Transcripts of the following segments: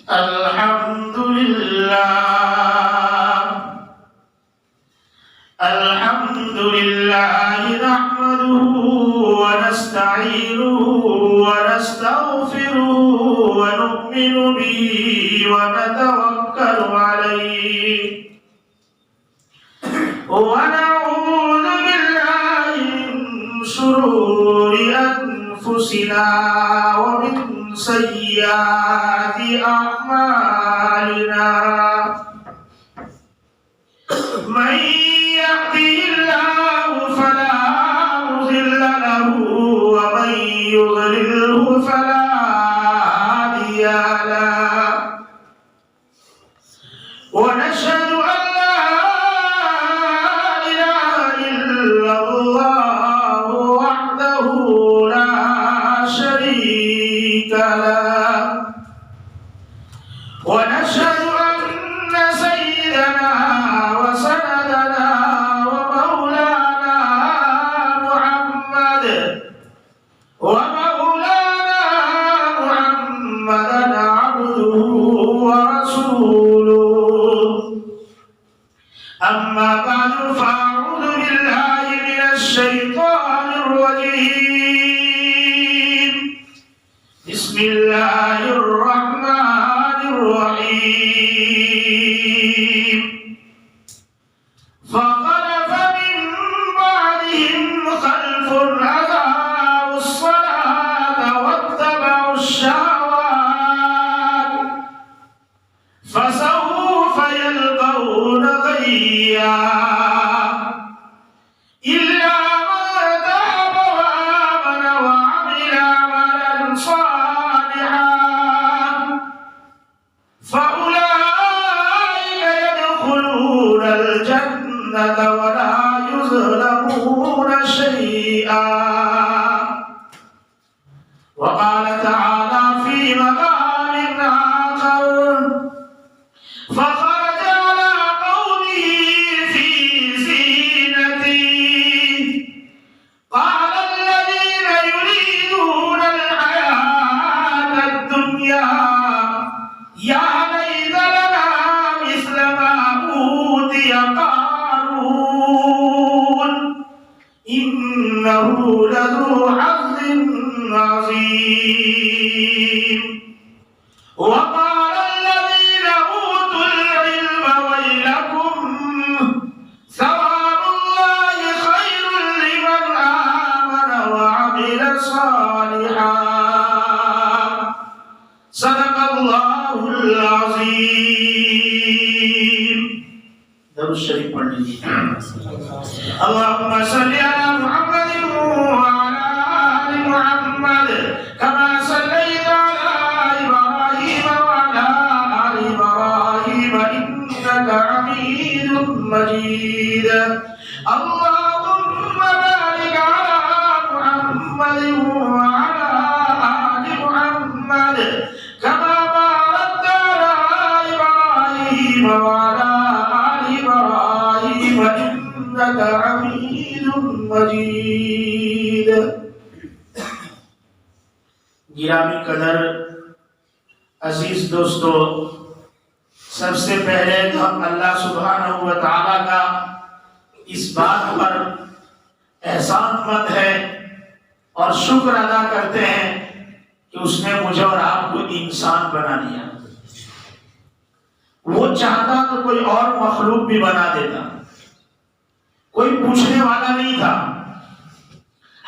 الحمد لله الحمد لله نحمده ونستعينه ونستغفره ونؤمن به ونتوكل عليه ونعوذ بالله من شرور أنفسنا ومن سيئات أعمالنا من يهده الله فلا مضل له ومن يضلله فلا هادي له ونشهد أن لا إله إلا الله وحده لا شريك له ونشهد أن سيدنا وسندنا ومولانا محمدا عبده ورسوله أما بعد فأعوذ بالله من الشيطان الرجيم بسم الله الرحمن الرحيم فخلف من بعدهم خلف أضاعوا الصلاة واتبعوا الشهوات فسوف يلقون غيا إلا من تاب وآمن وعمل عملا صالحا فأولئك يدخلون الجنة ولا يظلمون شيئا وقال تعالى في مقام آخر فخرج على قومه في زينته قال الذين يريدون الحياة الدنيا يا ليت لنا مثل ما أوتي قارون إنه لذو حظ عظيم وقال الذين أوتوا العلم ويلكم ثواب الله خير لمن آمن وعمل صالحا صدق الله العظيم. درود شریف پڑھ لیجیے. اللهم صل على محمد وعلى آل محمد كما صليت على إبراهيم وعلى آل إبراهيم إنك حميد مجيد. اللهم بارك على محمد وعلى آل محمد كما باركت على إبراهيم وعلى آل إبراهيم إنك حميد مجيد. گرامی قدر عزیز دوستو، سب سے پہلے تو ہم اللہ سبحانہ و تعالیٰ کا اس بات پر احسان مند ہے اور شکر ادا کرتے ہیں کہ اس نے مجھے اور آپ کو انسان بنا دیا. وہ چاہتا تو کوئی اور مخلوق بھی بنا دیتا، کوئی پوچھنے والا نہیں تھا،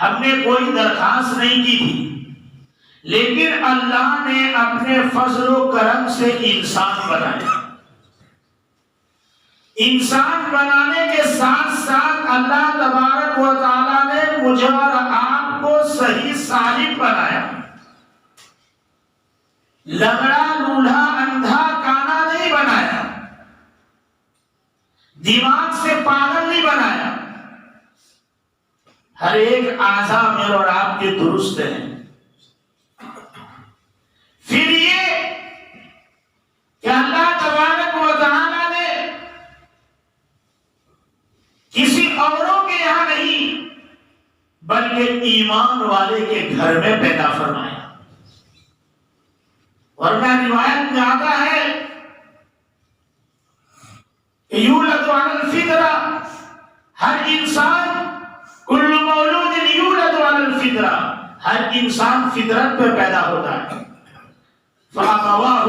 ہم نے کوئی درخواست نہیں کی تھی، لیکن اللہ نے اپنے فضل و کرم سے انسان بنایا. انسان بنانے کے ساتھ ساتھ اللہ تبارک و تعالیٰ نے مجھے اور آپ کو صحیح سالم بنایا. لنگڑا لولہا اندھا کانا نہیں بنایا، دماغ سے پاگل نہیں بنایا. ہر ایک اعضاء میرے اور آپ کے درست ہیں. پھر یہ کہ اللہ تبارک و تعالیٰ نے کسی اوروں کے یہاں نہیں بلکہ ایمان والے کے گھر میں پیدا فرمایا. ورنہ روایت میں آتا ہر انسان فطرت پہ پیدا ہوتا ہے. فَأَبَوَاهُ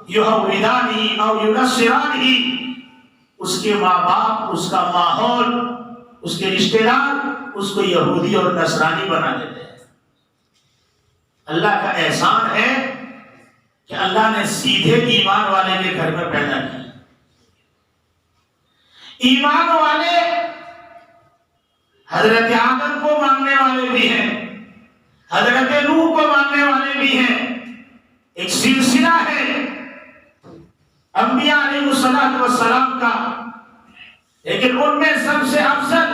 يُهَوِّدَانِهِ أَوْ يُنَصِّرَانِهِ، اس کے ماں باپ، اس کا ماحول، اس کے رشتہ دار اس کو یہودی اور نصرانی بنا دیتے ہیں. اللہ کا احسان ہے کہ اللہ نے سیدھے ایمان والے کے گھر میں پیدا کیا. ایمان والے حضرت آدم کو ماننے والے بھی ہیں، حضرت نوح کو ماننے والے بھی ہیں. ایک سلسلہ ہے انبیاء علیہ السلام کا، لیکن ان میں سب سے افضل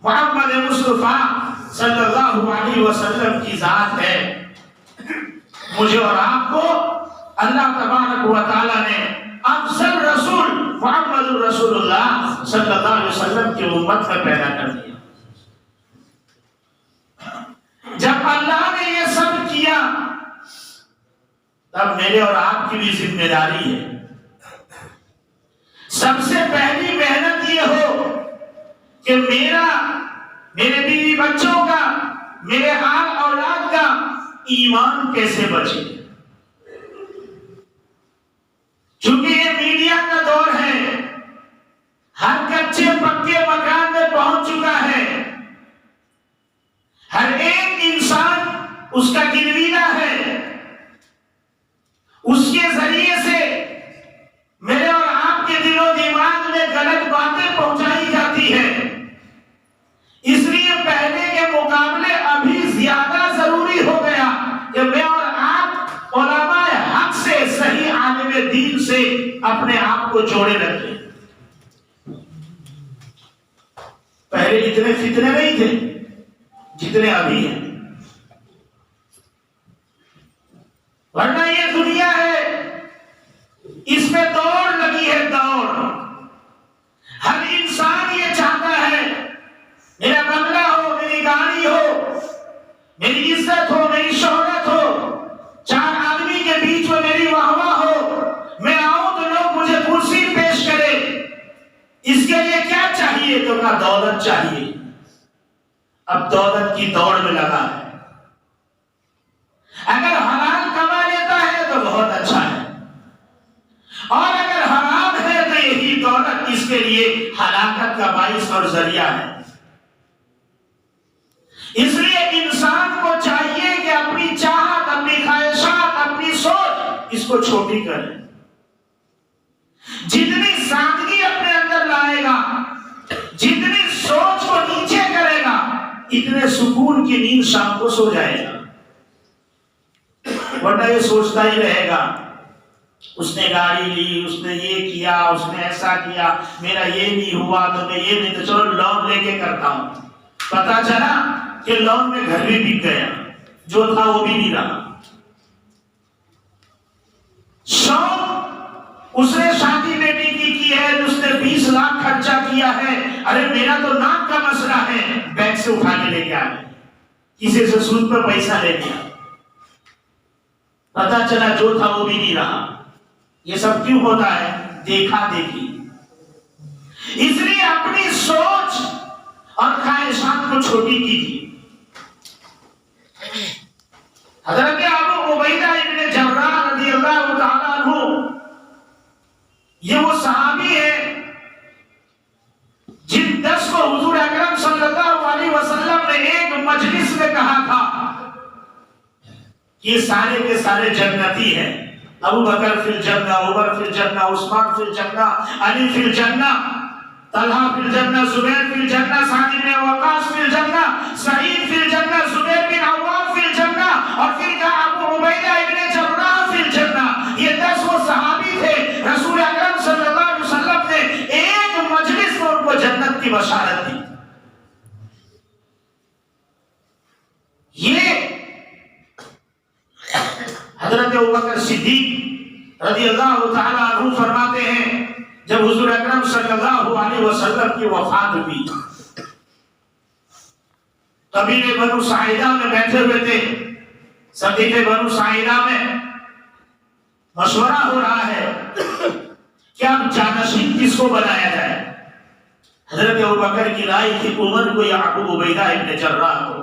محمد مصطفیٰ صلی اللہ علیہ وسلم کی ذات ہے. مجھے اور آپ کو اللہ تبارک و تعالی نے افضل رسول محمد رسول اللہ صلی اللہ علیہ وسلم کی امت میں پیدا کر دیا. جب اللہ نے یہ سب کیا تب میرے اور آپ کی بھی ذمہ داری ہے. سب سے پہلی محنت یہ ہو کہ میرے بیوی بچوں کا، میرے آل اولاد کا ایمان کیسے بچے. چونکہ یہ میڈیا کا دور ہے، ہر کچے پکے مکان میں پہنچ چکا ہے، ہر ایک انسان اس کا گرویدہ ہے. اس کے ذریعے سے میرے اور آپ کے دل و دماغ میں غلط باتیں پہنچائی جاتی ہے. اس لیے پہلے کے مقابلے ابھی زیادہ ضروری ہو گیا کہ میں اور آپ علماء حق سے، صحیح عالم دین سے اپنے آپ کو جوڑے رکھیں. پہلے اتنے فتنے نہیں تھے جتنے ابھی ہیں، ورنہ یہ دنیا ہے، اس میں دوڑ لگی ہے، دوڑ. ہر انسان یہ چاہتا ہے میرا بنگلہ ہو، میری گاڑی ہو، میری عزت ہو، میری شہرت ہو، چار آدمی کے بیچ میں میری واہ واہ ہو، میں آؤں تو لوگ مجھے کرسی پیش کرے. اس کے لیے کیا چاہیے؟ تو کہا دولت چاہیے. اب دولت کی دوڑ میں لگا ہے. اگر حلال کما لیتا ہے تو بہت اچھا ہے، اور اگر حرام ہے تو یہی دولت اس کے لیے ہلاکت کا باعث اور ذریعہ ہے. اس لیے انسان کو چاہیے کہ اپنی چاہت، اپنی خواہشات، اپنی سوچ اس کو چھوٹی کرے. جتنی سادگی اپنے اندر لائے گا، جتنی سوچ کو نیچے کرے گا، اتنے سکون کی نیند شام کو سو جائے گا. ورنہ یہ سوچتا ہی رہے گا اس نے گاڑی لی، اس نے یہ کیا، اس نے ایسا کیا، میرا یہ نہیں ہوا تو میں یہ نہیں، تو چلو لون لے کے کرتا ہوں. پتا چلا کہ لون میں گھر بھی بک گیا، جو تھا وہ بھی نہیں رہا. شوق اس نے شادی بیٹی کی ہے، اس نے 20 لاکھ خرچہ کیا ہے، ارے میرا تو نام کا مسئلہ ہے، بینک سے اٹھا کے لے کے آ گئے، کسی سے سود پر پیسہ لے لیا. پتا چلا جو تھا وہ بھی نہیں رہا. یہ سب کیوں ہوتا ہے؟ دیکھا دیکھی. اس لیے اپنی سوچ اور خواہشات کو چھوٹی کیجیے. حضرت ابو عبیدہ ابن جراح رضی اللہ تعالیٰ عنہ، یہ وہ صحابی ہے جن 10 کو حضور اکرم صلی اللہ علیہ وسلم نے ایک مجلس میں کہا تھا یہ سارے کے سارے جنتی ہیں. ابو بکر فی الجنہ، عمر فی الجنہ، عثمان فی الجنہ، علی فی الجنہ، طلحہ فی الجنہ، زبیر فی الجنہ، سعد بن وقاص فی الجنہ، سعید فی الجنہ، زبیر بن عوام فی الجنہ، اور پھر کہا ابو عبیدہ ابن جراح فی الجنہ. یہ 10 وہ صحابی تھے، رسول اکرم صلی اللہ علیہ وسلم نے ایک مجلس میں ان کو جنت کی بشارت دی. یہ حضرت ابوبکر صدیق رضی اللہ تعالیٰ عنہ فرماتے ہیں جب حضور اکرم صلی اللہ علیہ وسلم کی وفات ہوئی، قبیلے بنو ساعدہ میں بیٹھے ہوئے تھے. صدیق بنو ساعدہ میں مشورہ ہو رہا ہے کہ اب جانشین کس کو بنایا جائے. حضرت ابوبکر کی رائے تھی عمر کو یا ابو عبیدہ ابن جراح کو.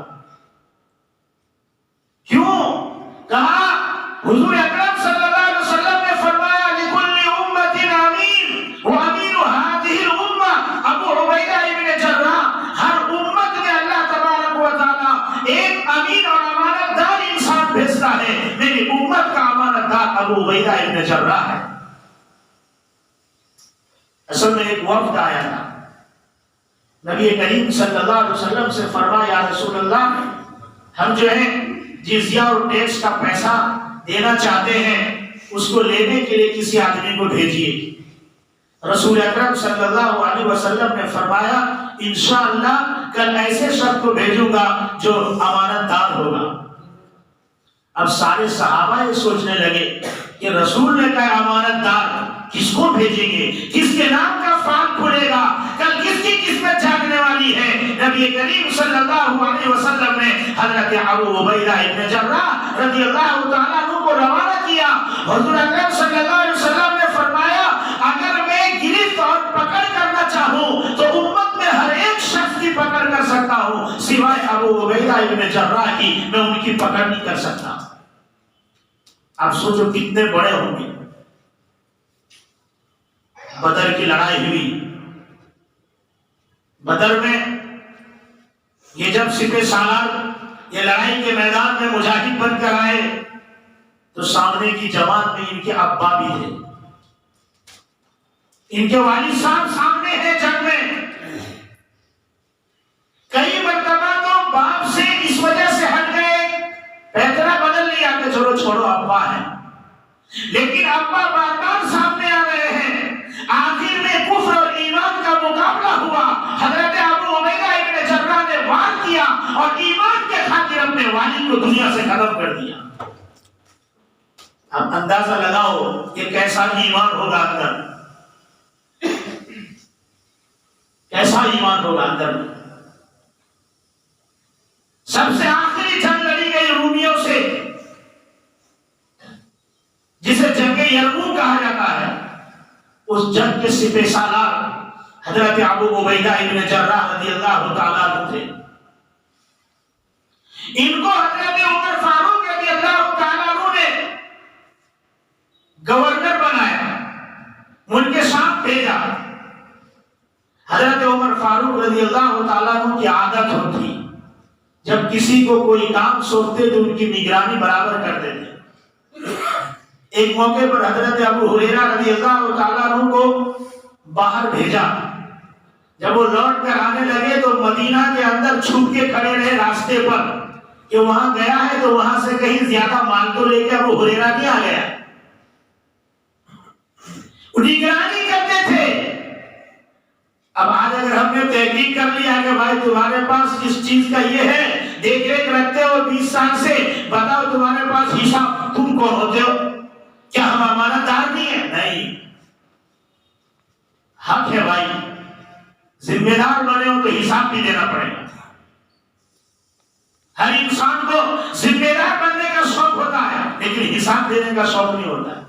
حضور اکرم صلی اللہ علیہ وسلم نے فرمایا لِكُلِّ أُمَّةٍ أَمِينٌ وَأَمِينُ هَذِهِ الْأُمَّةِ ابو عبیدہ ابن جراح، ہر امت میں اللہ تبارک و تعالی ایک امین اور امانت دار انسان بھیجتا ہے، میری امت کا امانت دار ابو عبیدہ ابن جراح ہے۔ اصل میں ایک وفد آیا تھا، نبی کریم صلی اللہ علیہ وسلم سے فرمایا یا رسول اللہ، ہم جو ہے جزیہ اور ٹیکس کا پیسہ دینا چاہتے ہیں، اس کو لینے کے لیے کسی آدمی کو بھیجیے۔ رسول اکرم صلی اللہ علیہ وسلم نے فرمایا انشاءاللہ کل ایسے شخص کو بھیجوں گا جو امانت دار ہوگا۔ اب سارے صحابہ یہ سوچنے لگے کہ رسول نے کہا امانت دار، کس کو بھیجیں گے، کس کے نام کا فارم کھلے گا، کل کس کی قسمت جاگنے والی ہے۔ نبی کریم صلی اللہ علیہ وسلم نے حضرت ابو عبیدہ ابن جراح رضی اللہ تعالیٰ عنہ کو روانہ کیا۔ حضور اکرم صلی اللہ علیہ وسلم نے فرمایا اگر میں گرفت اور پکڑ کرنا چاہوں تو امت میں ہر ایک شخص کی پکڑ کر سکتا ہوں، سوائے ابو عبیدہ ابن جراح کی میں ان کی پکڑ نہیں کر سکتا۔ آپ سوچو کتنے بڑے ہوں گے۔ بدر کی لڑائی ہوئی، بدر میں یہ جب سپہ سالار یہ لڑائی کے میدان میں مجاہد بن کر آئے تو سامنے کی جماعت میں ان کے ابا بھی تھے، ان کے والد صاحب سامنے ہیں جنگ میں۔ کئی مرتبہ تو باپ سے اس وجہ سے ہٹ گئے، فیصلہ بدل لیا کہ چلو چھوڑو ابا ہے، لیکن ابا بار بار سامنے آ رہے ہیں۔ آخر میں کفر اور ایمان کا مقابلہ ہوا، حضرت ابو عبیدہ ابن جراح نے وار کیا اور ایمان کے خاطر اپنے والد کو دنیا سے ختم کر دیا۔ اب اندازہ لگاؤ کہ کیسا ایمان ہوگا اندر، کیسا ایمان ہوگا اندر۔ سب سے آخری جنگ لڑی گئی رومیوں سے، جسے جنگ یرموک کہا جاتا ہے، اس جنگ کے سپہ سالار حضرت ابو عبیدہ ابن جراح رضی اللہ تعالیٰ عنہ تھے۔ ان کو حضرت عمر فاروق رضی اللہ تعالیٰ عنہ نے گورنر بنایا، ملک شام بھیجا۔ حضرت عمر فاروق رضی اللہ تعالیٰ عنہ کی عادت ہوتی جب کسی کو کوئی کام سونپتے تو ان کی نگرانی برابر کر دیتے۔ ایک موقع پر حضرت ابو ہریرہ رضی اللہ تعالیٰ عنہ کو باہر بھیجا، جب وہ لوٹ کر آنے لگے تو مدینہ کے اندر چھپ کے کھڑے رہے راستے پر کہ وہاں گیا ہے تو وہاں سے کہیں زیادہ مال تو لے کے ابو ہریرہ نہیں آ گیا۔ نگرانی کرتے تھے۔ اب آج اگر ہم نے تحقیق کر لیا کہ بھائی تمہارے پاس کس چیز کا یہ ہے، دیکھ ریکھ رکھتے ہو 20 سال سے، بتاؤ تمہارے پاس حساب، تم کون ہوتے ہو؟ کیا ہم امانت دار نہیں ہیں؟ نہیں، حق ہے بھائی، ذمہ دار بنے ہو تو حساب بھی دینا پڑے گا۔ ہر انسان کو ذمہ دار بننے کا شوق ہوتا ہے لیکن حساب دینے کا شوق نہیں ہوتا ہے۔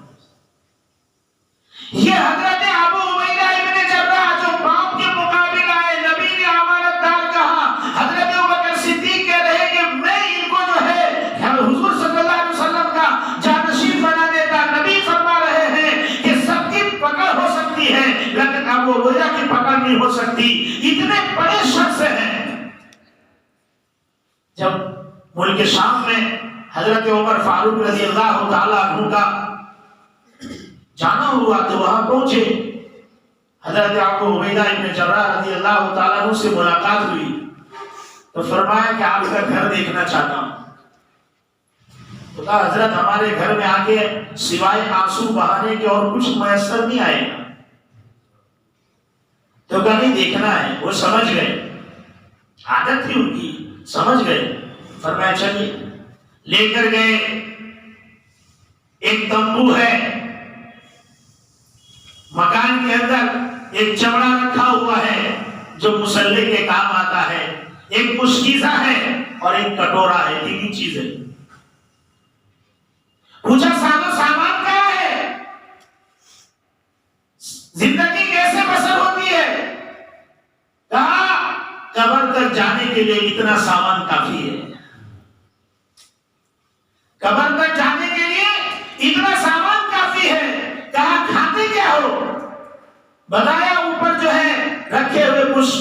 یہ حضرت ابو عبیدہ ابن جراح جو باپ کے مقابل آئے، نبی نے امانت دار کہا، حضرت ابوبکر صدیق کہہ رہے کہ میں ان کو جو ہے حضور صلی اللہ علیہ وسلم کا جانشین بنا دیتا۔ نبی فرما رہے ہیں کہ سب کی پکڑ ہو سکتی ہے لیکن ابو عبیدہ کی پکڑ نہیں ہو سکتی، اتنے بڑے شخص ہیں۔ جب ملک شام میں حضرت عمر فاروق رضی اللہ تعالیٰ عنہ کا جانا ہوا تو وہاں پہنچے، حضرت ابو عبیدہ ابن جراح رضی اللہ تعالیٰ عنہ سے ملاقات ہوئی تو فرمایا کہ آپ کا گھر دیکھنا چاہتا ہوں۔ تو کہا حضرت ہمارے گھر میں آگے سوائے آنسو بہانے کے اور کچھ میسر نہیں آئے گا۔ تو کہا نہیں دیکھنا ہے۔ وہ سمجھ گئے، عادت تھی ان کی، سمجھ گئے۔ فرمایا چلیے، لے کر گئے۔ ایک تمبو ہے، مکان کے اندر ایک چمڑا رکھا ہوا ہے جو مسلح کے کام آتا ہے، ایک مشکیزہ ہے اور ایک کٹورا ہے، تین چیزیں۔ پوچھا سارا سامان کہاں ہے، زندگی کیسے بسر ہوتی ہے؟ کہا قبر تک جانے کے لیے اتنا سامان کافی ہے، قبر تک جانے کے لیے بتایا اوپر جو ہے رکھے ہوئے کچھ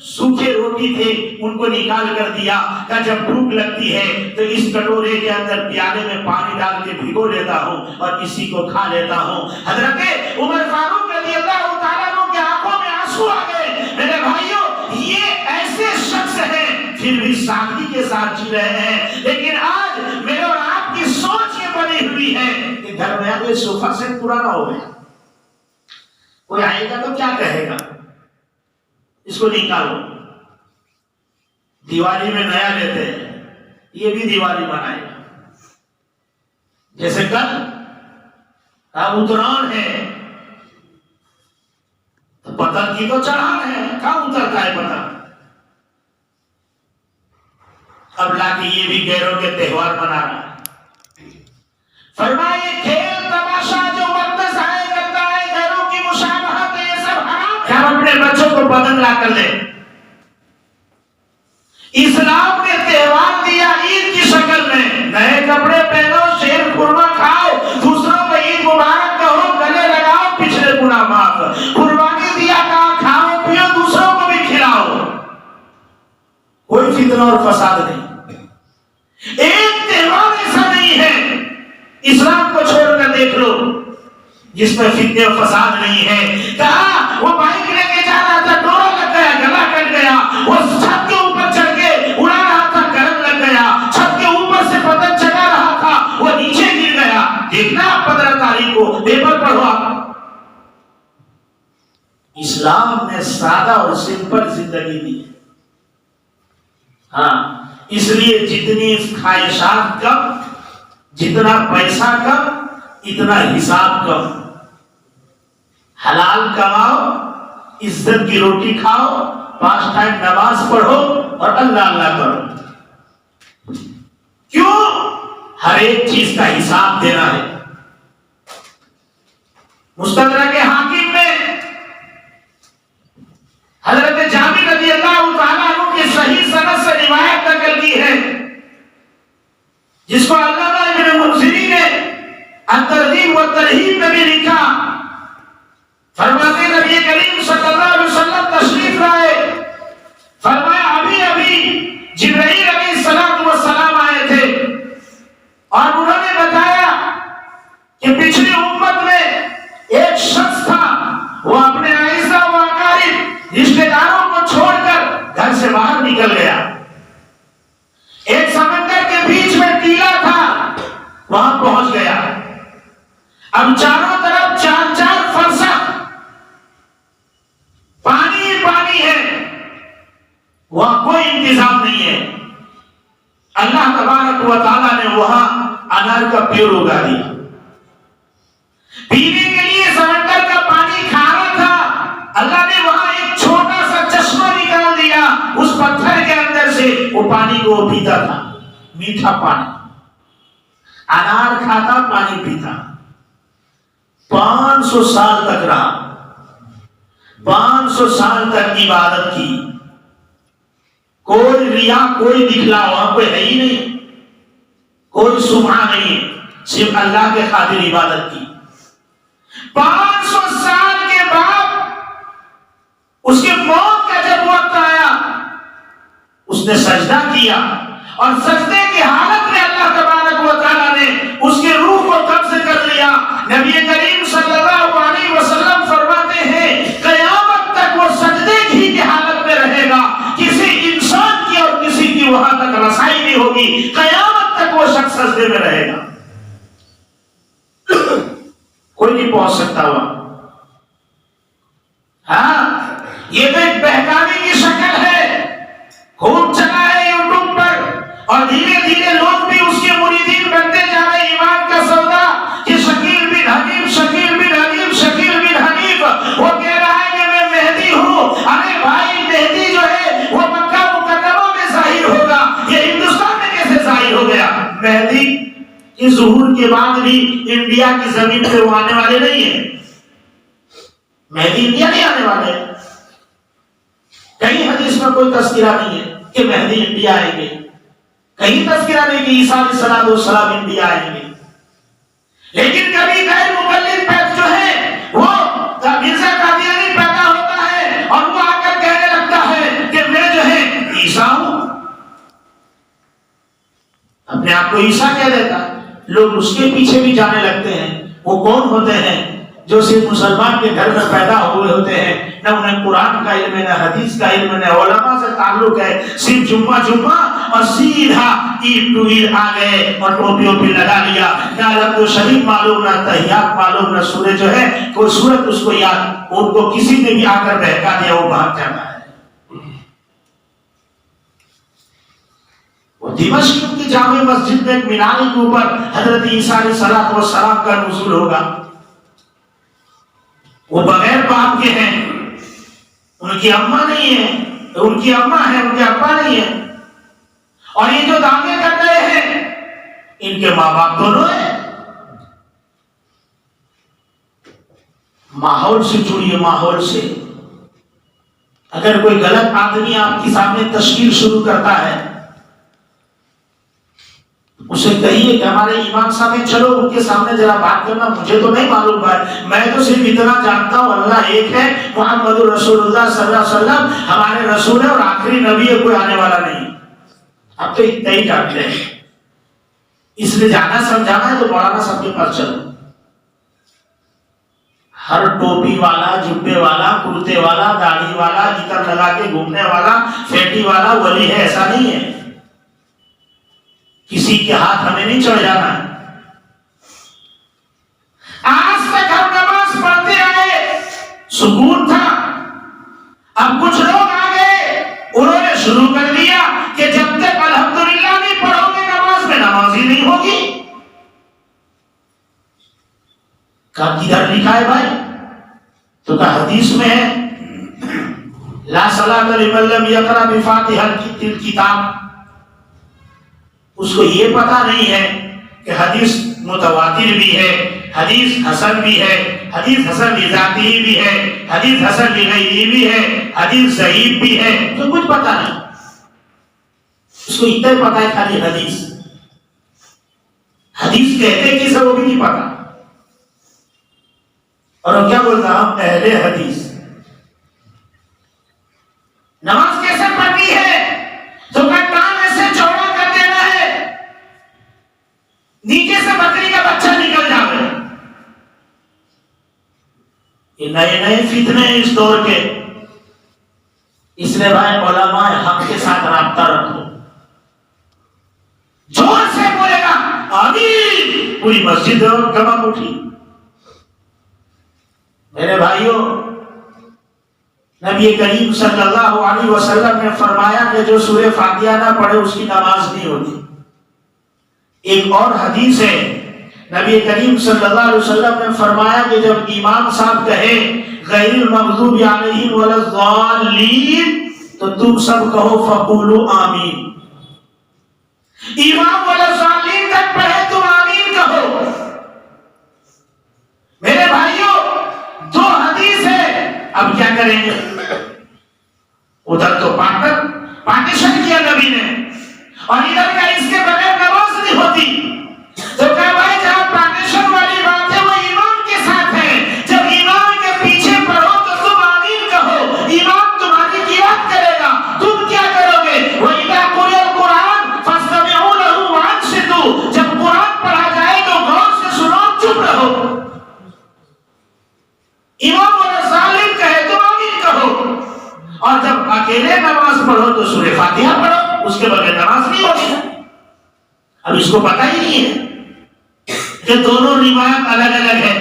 سوکھے روٹی تھے، ان کو نکال کر دیا کہ جب بھوک لگتی ہے تو اس کٹورے کے اندر پیالے میں پانی ڈال کے بھگو لیتا ہوں اور اسی کو کھا لیتا ہوں۔ حضرت عمر فاروق رضی اللہ تعالیٰ عنہ کی آنکھوں میں آنسو آ گئے۔ میرے بھائیوں، یہ ایسے شخص ہیں پھر بھی سادگی کے ساتھ جی رہے ہیں، لیکن آج میرے اور آپ کی سوچ یہ بنی ہوئی ہے کہ گھر میں آگے صوفہ سیٹ پرانا ہو گیا، کوئی آئے گا تو کیا کہے گا، اس کو نکالو، دیوالی میں نیا لیتے ہیں، یہ بھی دیوالی بنائے گا۔ جیسے کل اتران ہے تو پتنگ کی تو چڑھان ہے، کہاں اترتا ہے پتنگ، اب لا کے یہ بھی غیروں کے تہوار بنا رہا ہے۔ فرمائے کھیل تماشا جو وقت ضائع کرتا ہے، غیروں کی مشابہت، یہ سب حرام ہے۔ ہم اپنے بچوں کو پتنگ لا کر دیں۔ اسلام نے تہوار دیا عید کی شکل میں، نئے کپڑے پہنو، شیر خورما کھاؤ، دوسروں کو عید مبارک کہو، گلے لگاؤ، پچھلے گناہ معاف، قربانی دیا کہا کھاؤ پیو، دوسروں کو بھی کھلاؤ، کوئی فتنہ اور فساد نہیں۔ ایک تہوار ایسا نہیں ہے اسلام کو چھوڑ کر دیکھ لو جس میں فتنے اور فساد نہیں ہے۔ کہا وہ بائک لے کے جا رہا تھا، ڈورا لگ گیا، گلا کٹ گیا، وہ چھت کے اوپر چڑھ کے اڑا رہا تھا، کرنٹ لگ گیا، چھت کے اوپر سے پتنگ چلا رہا تھا، وہ نیچے گر گیا۔ دیکھنا 15 تاریخ کو پیپر پڑھو آپ۔ اسلام نے سادہ اور سمپل زندگی دی ہے۔ ہاں، اس لیے جتنی خواہشات کم، جتنا پیسہ کم، اتنا حساب کم۔ حلال کماؤ، عزت کی روٹی کھاؤ، 5 ٹائم نماز پڑھو اور اللہ اللہ کرو۔ کیوں؟ ہر ایک چیز کا حساب دینا ہے۔ مستدرک حاکم میں حضرت جابر رضی اللہ تعالیٰ عنہ کی صحیح سند سے روایت نقل کی ہے، جس کو علامہ ابن منذری نے الترغیب والترہیب میں بھی لکھا۔ فرماتے نبی کریم صلی اللہ علیہ وسلم تشریف لائے، فرمایا ابھی ابھی جبرائیل علیہ السلام آئے تھے اور انہوں نے بتایا کہ پچھلی امت میں ایک شخص تھا، وہ اپنے اعزا و اقارب رشتہ داروں کو چھوڑ کر گھر سے باہر نکل گیا۔ ایک سمندر کے بیچ میں ٹیلا تھا، وہاں پہنچ گیا۔ اب چاروں طرف 4 فرسخ پانی ہی پانی ہے، وہاں کوئی انتظام نہیں ہے۔ اللہ تبارک و تعالیٰ نے وہاں انار کا پیڑ اگا دیا، پینے کے لیے سمندر کا پانی کھارا تھا، اللہ نے وہاں ایک چھوٹا سا چشمہ نکال دیا، اس پتھر کے اندر سے وہ پانی کو وہ پیتا تھا، میٹھا پانی، انار کھاتا پانی پیتا۔ 500 سال تک رہا، 500 سال تک عبادت کی، کوئی ریا، کوئی دکھلا، وہاں کوئی ہے ہی نہیں، کوئی سمعہ نہیں، صرف اللہ کے خاطر عبادت کی۔ 500 سال کے بعد اس کے موت کا جب وقت آیا، اس نے سجدہ کیا اور سجدے کی حالت میں اللہ تبارک و تعالیٰ نے اس کے روح کو قبض کر لیا۔ نبی کریم صلی اللہ علیہ وسلم فرماتے ہیں قیامت تک وہ سجدے کی حالت میں رہے گا، کسی انسان کی اور کسی کی وہاں تک رسائی نہیں ہوگی، قیامت تک وہ شخص سجدے میں رہے گا، کوئی نہیں پہنچ سکتا وہاں۔ ہاں، یہ تو ایک بہکاوی کی شکل ہے، خوب چلا ہے یوٹیوب پر، اور دھیرے دھیرے لوگ بھی اس کے مریدین بنتے جا رہے ہیں۔ ایمان کا سودا کہ شکیل بن حنیف، شکیل بن حنیف، شکیل بن حنیف، وہ کہہ رہا ہے کہ میں مہدی ہوں۔ ارے بھائی، مہدی جو ہے وہ مکہ مکرمہ میں ظاہر ہوگا، یہ ہندوستان میں کیسے ظاہر ہو گیا؟ مہدی کی ظہور کے بعد بھی انڈیا کی زمین پہ وہ آنے والے نہیں ہیں، مہدی انڈیا نہیں آنے والے۔ کہیں حدیث میں کوئی تذکرہ نہیں ہے کہ مہدی انڈیا آئیں گے، کہیں تذکرہ نہیں کہ عیسیٰ علیہ السلام انڈیا آئیں گے، لیکن کبھی غیر مقلد پیدا جو ہے وہ مرزا قادیانی پیدا اپنے آپ کو عیسیٰ کہہ دیتا ہے. لوگ اس کے پیچھے بھی جانے لگتے ہیں. وہ کون ہوتے ہیں؟ جو صرف مسلمان کے گھر میں پیدا ہوئے ہوتے ہیں, نہ انہیں قرآن کا علم ہے, نہ حدیث کا علم ہے, نہ علماء سے تعلق ہے, صرف جمعہ اور سیدھا عید ٹو عید آ گئے اور ٹوپی لگا لیا. نہ الگ تو شریف معلوم, نہ تحیات معلوم, نہ سورہ جو ہے کوئی سورت اس کو یاد, ان کو کسی نے بھی آ کر بہکا دیا, وہ بھاگ جاتا ہے. دمشق کی جامع مسجد میں ایک مینار کے اوپر حضرت عیسیٰ علیہ السلام کا نزول ہوگا. وہ بغیر باپ کے ہیں, ان کی اماں نہیں ہے, ان کی اماں ہے, ان کے ابا نہیں ہے. اور یہ جو دعوے کر رہے ہیں ان کے ماں باپ دونوں ہیں. ماحول سے جڑیے, ماحول سے. اگر کوئی غلط آدمی آپ کے سامنے تشکیل شروع کرتا ہے, اسے کہیے کہ ہمارے امام صاحب ہیں, چلو ان کے سامنے ذرا بات کرنا, مجھے تو نہیں معلوم ہے, میں تو صرف اتنا جانتا ہوں اللہ ایک ہے, محمد رسول اللہ صلی اللہ علیہ وسلم ہمارے رسول ہے اور آخری نبی ہے, کوئی آنے والا نہیں. اب تو اتنا ہی جانتے ہیں. اس لیے جانا سمجھانا ہے تو مولانا صاحب کے پاس چلو. ہر ٹوپی والا, جبے والا, کرتے والا, داڑھی والا, عطر لگا کے گھومنے والا, فیٹی والا ولی ہے, ایسا نہیں ہے. کسی کے ہاتھ ہمیں نہیں چڑھ جانا ہے. آج تک ہم نماز پڑھتے رہے, سکون تھا. اب کچھ لوگ آ گئے, انہوں نے شروع کر دیا کہ جب تک الحمدللہ نہیں پڑھو گے نماز میں, نماز ہی نہیں ہوگی. کہا کدھر لکھا ہے بھائی؟ تو کہا حدیث میں ہے, لا صلاۃ لمن لم یقرأ بفاتحۃ الکتاب. اس کو یہ پتا نہیں ہے کہ حدیث متواتر بھی ہے, حدیث حسن بھی ہے, حدیث حسن لذاتی بھی ہے, حدیث حسن لغیری بھی ہے, حدیث ضعیف بھی ہے. تو کچھ پتا نہیں, اس کو اتنا پتا ہے خالی حدیث. حدیث کہتے کسے وہ بھی نہیں پتا. اور وہ کیا بولتا, ہم اہل حدیث. نماز کیسے پڑھنی ہے؟ تو کان ایسے چوڑا کر دینا ہے, نیچے سے بکری کا بچہ نکل جاوے. یہ نئے نئے فتنے ہیں اس دور کے. اس لیے بھائی علماء حق کے ساتھ رابطہ رکھو. زور سے بولے گا آمین, پوری مسجد گواہ اٹھی. میرے بھائیوں, نبی کریم صلی اللہ علیہ وسلم نے فرمایا کہ جو سورہ فاتحہ نہ پڑھے اس کی نماز نہیں ہوتی. ایک اور حدیث ہے, نبی کریم صلی اللہ علیہ وسلم نے فرمایا کہ جب امام صاحب کہے غیر المغضوب علیہم ولا الضالین, تو تم سب کہو فقولوا آمین. امام ولا الضالین تک پڑھے تم آمین کہو. میرے بھائیوں, دو حدیث ہے, اب کیا کریں گے؟ ادھر تو پارٹیشن کیا نبی نے, اور ادھر کا اس کے بغیر نماز نہیں ہوتی. تو کہا بھائی جہاں پارٹیشن والی بات ہے وہ امام کے ساتھ ہے. جب امام کے پیچھے پڑھو تو تم آمین کہو, امام تمہاری قیادت کرے گا, تم کیا کرو گے؟ وَإِذَا قُرِئَ الْقُرْآنُ فَاسْتَمِعُوا لَهُ وَأَنصِتُوا. جب قرآن پڑھا جائے تو غور سے سنو, چپ رہو. امام اور ظالم کہے تو آمین کہو, اور جب اکیلے نماز پڑھو تو سورہ فاتحہ پڑھو, اس کے بغیر نماز نہیں ہوگی. اب اس کو پتہ ہی نہیں ہے کہ دونوں روایت الگ الگ ہے.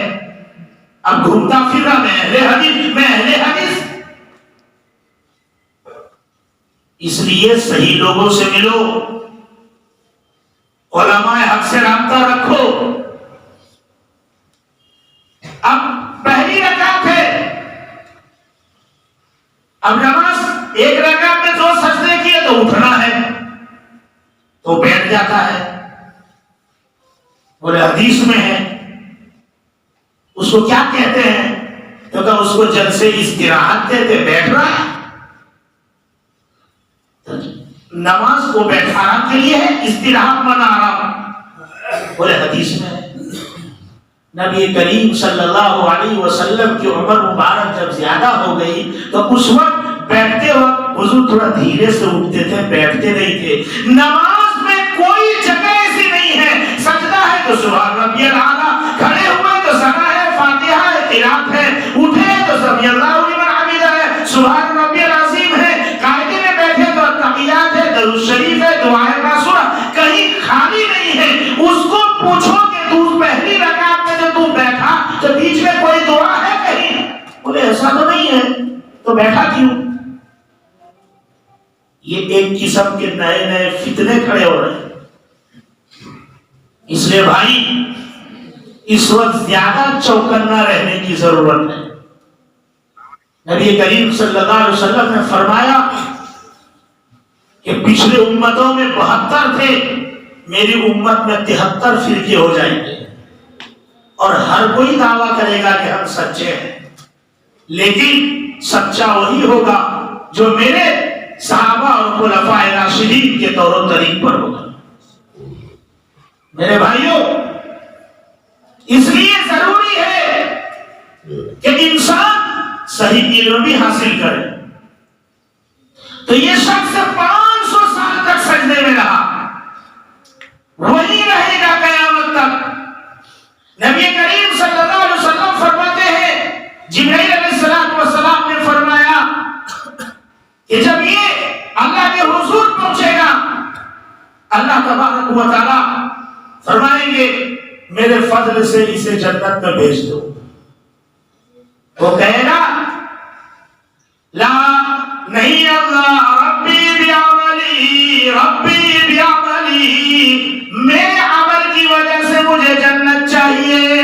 اب گھومتا پھر رہا, میں اہل حدیث, میں اہل حدیث. اس لیے صحیح لوگوں سے ملو, علماء حق سے رابطہ رکھو. اب پہلی رکعت ہے, اب نماز ایک رکعت میں 2 سجدے کیے تو اٹھنا ہے, تو بیٹھ جاتا ہے. اور حدیث میں ہے, اس کو کیا کہتے ہیں؟ کیونکہ اس کو جلسے استراحت کہتے, بیٹھ رہا ہے. نماز کو بیٹھانا کے لیے ہے, استراحت منا آرام. اور حدیث میں ہے نبی کریم صلی اللہ علیہ وسلم کی عمر مبارک جب زیادہ ہو گئی تو اس وقت بیٹھتے وقت حضور تھوڑا دھیرے سے اٹھتے تھے, بیٹھتے نہیں تھے. نماز میں کوئی جگہ ایسی سبحان ربی الاعلیٰ، کھڑے ہوئے تو ثنا ہے، فاتحہ ہے، قرات ہے، اٹھے تو سمی اللہ لمن حمدہ ہے، سبحان ربی العظیم ہے، قاعدے میں بیٹھے تو تحیات ہے، درود شریف ہے، دعائے معصورہ، کہیں خالی نہیں ہے۔ اس کو پوچھو کہ تو پہلی رکعت میں جو تو بیٹھا تو بیچ میں کوئی دعا ہے کہیں؟ بولے ایسا تو نہیں ہے، تو بیٹھا کیوں؟ یہ ایک قسم کے نئے نئے فتنے کھڑے ہو رہے ہیں۔ اس لیے بھائی اس وقت زیادہ چوکنا رہنے کی ضرورت ہے۔ نبی کریم صلی اللہ علیہ وسلم نے فرمایا کہ پچھلے امتوں میں 72 تھے، میری امت میں 73 فرقے ہو جائیں گے، اور ہر کوئی دعویٰ کرے گا کہ ہم سچے ہیں، لیکن سچا وہی ہوگا جو میرے صحابہ اور خلفائے راشدین کے طور و طریق پر ہوگا۔ میرے بھائیوں، اس لیے ضروری ہے کہ انسان صحیح علم بھی حاصل کرے۔ تو یہ شخص 500 سال تک سجدے میں رہا، وہی رہے گا قیامت تک۔ نبی کریم صلی اللہ علیہ وسلم فرماتے ہیں، جبرائیل علیہ السلام نے فرمایا کہ جب یہ اللہ کے حضور پہنچے گا، اللہ تبارک و تعالی فرمائیں گے میرے فضل سے اسے جنت میں بھیج دو۔ وہ کہے گا لا نہیں اللہ ربی بیعملی، ربی بیعملی، میرے عمل کی وجہ سے مجھے جنت چاہیے۔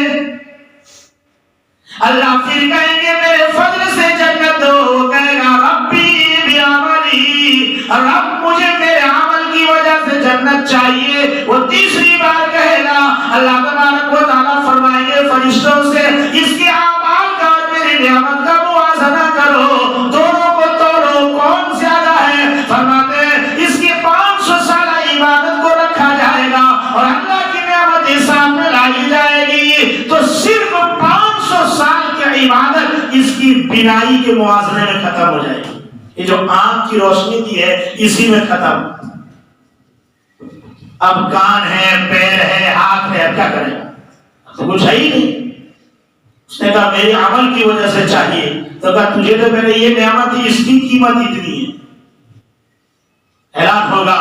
اللہ پھر کہیں گے میرے فضل سے جنت دو۔ وہ کہے گا ربی بیعملی، رب مجھے میرے عمل کی وجہ سے جنت چاہیے۔ وہ تیسری بار کہے گا، اللہ تبارک و تعالیٰ فرمائیں گے فرشتوں سے اس کے اعمال کا اور میری نعمت کا موازنہ کرو، دونوں کو توڑو، کون زیادہ ہے؟ فرماتے ہیں اس کی 500 سالہ عبادت کو رکھا جائے گا اور اللہ کی نعمت اس سامنے لائی جائے گی، تو صرف 500 سال کی عبادت اس کی بینائی کے موازنے میں ختم ہو جائے گی۔ یہ جو آنکھ کی روشنی کی ہے اسی میں ختم۔ اب کان ہے، پیر ہے، ہاتھ ہے، اب کیا کرے گا؟ تو کچھ ہے ہی نہیں۔ اس نے کہا میرے عمل کی وجہ سے چاہیے، تو کہا تجھے تو میں نے یہ نعمت تھی، اس کی قیمت اتنی ہے۔ اعلان ہوگا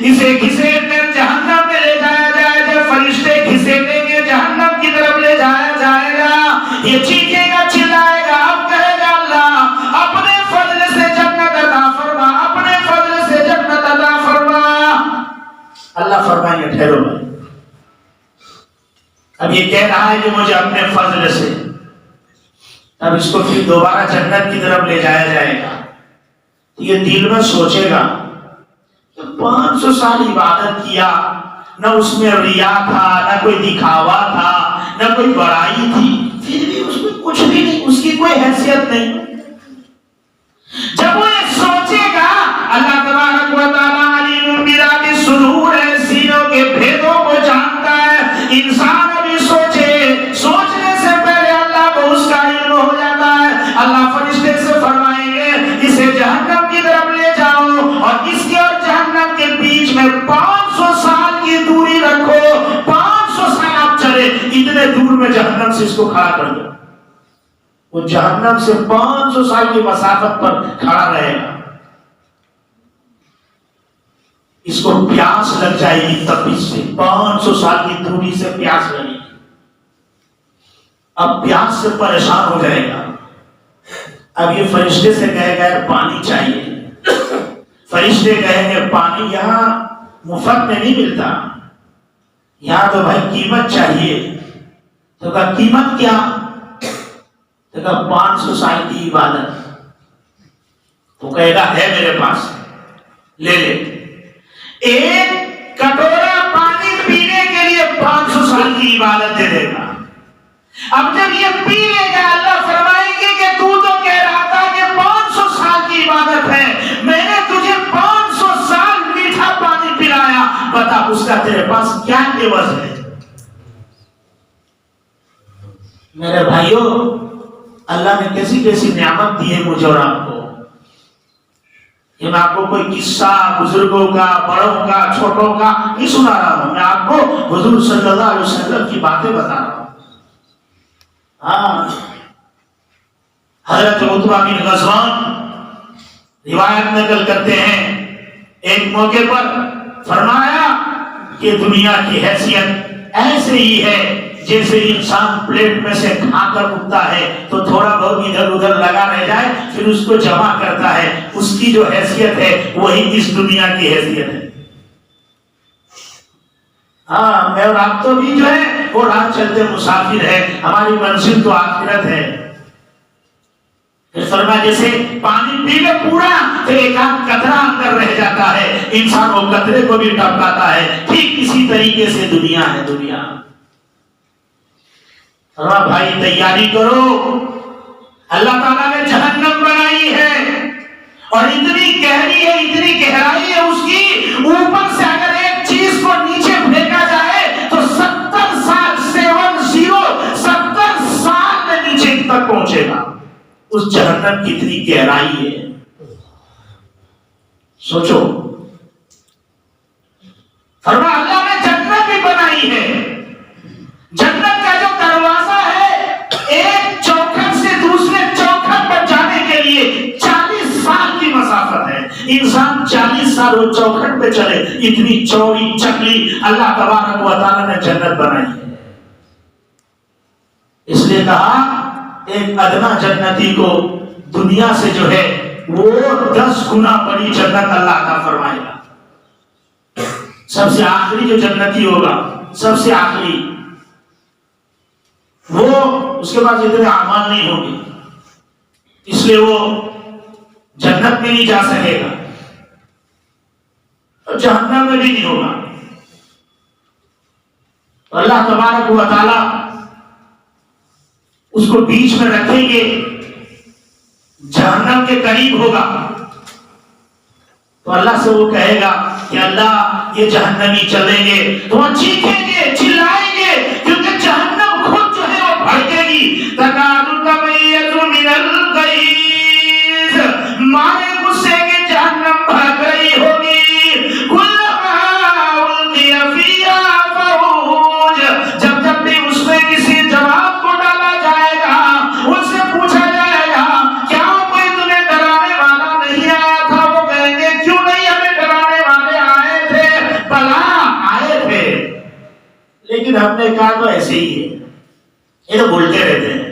اسے گھسیٹ کر جہنم میں لے جایا جائے گا، فرشتے گھسیٹیں گے جہنم کی طرف لے جایا جائے گا، یہ چیخے گا، چلائے گا، اب کہے گا اللہ اپنے فضل سے جنت عطا فرما، اپنے فضل سے جنت عطا فرما۔ اللہ فرمائیں گے ٹھہرو بھائی، اب یہ کہہ رہا ہے کہ مجھے اپنے فضل سے، اب اس کو پھر دوبارہ جنت کی طرف لے جایا جائے گا۔ یہ دل میں سوچے گا 500 سال عبادت کیا، نہ اس میں ریا تھا، نہ کوئی دکھاوا تھا، نہ کوئی بڑائی تھی، پھر بھی اس میں کچھ بھی نہیں، اس کی کوئی حیثیت نہیں۔ جب وہ یہ سوچے گا، اللہ تبارک و تعالیٰ علیم بذات الصدور ہے، سینوں کے بھیدوں کو جانتا ہے۔ انسان ابھی سوچنے سے پہلے اللہ کو اس کا علم ہو جاتا ہے۔ اللہ فرشتے سے فرمائیں گے اسے جہنم کی طرف لے جاؤ اور اس کے اور جہنم کے بیچ میں 500 سال کی دوری رکھو، 500 سال آپ چلے، اتنے دور میں جہنم سے اس کو کھڑا کر دو۔ وہ جہنم سے 500 سال کی مسافت پر کھڑا رہے گا، اس کو پیاس لگ جائے گی، تپش سے 500 سال کی دوری سے پیاس لگے گی، اب پیاس سے پریشان ہو جائے گا۔ اب یہ فرشتے سے کہے گا پانی چاہیے، فرشتے کہیں گے پانی یہاں مفت میں نہیں ملتا، یہاں تو بھائی قیمت چاہیے۔ تو کہا قیمت کیا؟ تو کہا 500 سال کی عبادت۔ تو کہے گا ہے میرے پاس، لے لے۔ ایک کٹورا پانی پینے کے لیے 500 سال کی عبادت دے دے گا۔ اب جب یہ پی لے گا، اللہ فرمائیں گے کہ تو کہہ رہا تھا کہ 500 سال کی عبادت ہے، میں نے تجھے 500 سال میٹھا پانی پلایا، بتا اس کا تیرے پاس کیا عوض ہے؟ میرے بھائیوں، اللہ نے کیسی کیسی نعمت دی ہے مجھے اور آپ کو۔ کہ میں آپ کو کوئی قصہ بزرگوں کا، بڑوں کا، چھوٹوں کا نہیں سنا رہا ہوں، میں آپ کو حضور صلی اللہ علیہ وسلم کی باتیں بتا رہا ہوں۔ ہاں، حضرت عتبہ بن غزوان روایت نقل کرتے ہیں، ایک موقع پر فرمایا کہ دنیا کی حیثیت ایسے ہی ہے جیسے انسان پلیٹ میں سے کھا کر اٹھتا ہے تو تھوڑا بہت ادھر ادھر لگا رہ جائے پھر اس کو جمع کرتا ہے، اس کی جو حیثیت ہے وہی اس دنیا کی حیثیت ہے۔ ہاں، میں اور آپ تو بھی جو ہے وہ راہ چلتے مسافر ہے، ہماری منزل تو آخرت ہے۔ فرمایا جیسے پانی پی لے پورا تو ایک آدھ قطرہ اندر رہ جاتا ہے، انسان وہ قطرے کو بھی ٹپکاتا ہے، ٹھیک اسی طریقے سے دنیا ہے دنیا۔ فرمایا بھائی تیاری کرو، اللہ تعالیٰ نے جہنم بنائی ہے اور اتنی گہری ہے، اتنی گہرائی ہے اس کی، اوپر سے اگر ایک چیز کو نیچے پھینکا جائے تو 70 سال 70 سال میں نیچے تک پہنچے گا۔ اس جہنم کی اتنی گہرائی ہے، سوچو۔ فرمایا اللہ نے جنت بھی بنائی ہے، جنت کا جو دروازہ ہے ایک چوکھٹ سے دوسرے چوکھٹ پر جانے کے لیے 40 سال کی مسافت ہے، انسان 40 سال وہ چوکھٹ پہ چلے، اتنی چوڑی چکلی اللہ تبارک و تعالی نے جنت بنائی ہے۔ اس لیے کہا ایک ادنا جنتی کو دنیا سے جو ہے وہ 10 گنا بڑی جنت اللہ عطا فرمائے گا۔ سب سے آخری جو جنتی ہوگا، سب سے آخری، وہ اس کے پاس اتنے اعمال نہیں ہوں گے، اس لیے وہ جنت میں نہیں جا سکے گا اور جہنم میں بھی نہیں ہوگا۔ اللہ تبارک و تعالی اس کو بیچ میں رکھیں گے، جہنم کے قریب ہوگا تو اللہ سے وہ کہے گا کہ اللہ یہ جہنمی چلیں گے، تو وہ چیخیں گے، چلائیں گے، کیونکہ جہنم خود جو ہے وہ بھڑکے گی۔ تکاد تمیز من الغیظ، مارے غصے کے جہنم بھڑک رہی ہوگی۔ کلما القی فیہا فوج، جب جب بھی اس میں کسی جواب کو ڈالا جائے گا، ان سے پوچھا جائے گا کیا کوئی تمہیں ڈرانے والا نہیں آیا تھا؟ وہ کہیں گے کیوں نہیں، ہمیں ڈرانے والے آئے تھے، بلا آئے تھے، لیکن ہم نے کہا تو ایسے ہی ہے، یہ تو بولتے رہتے ہیں۔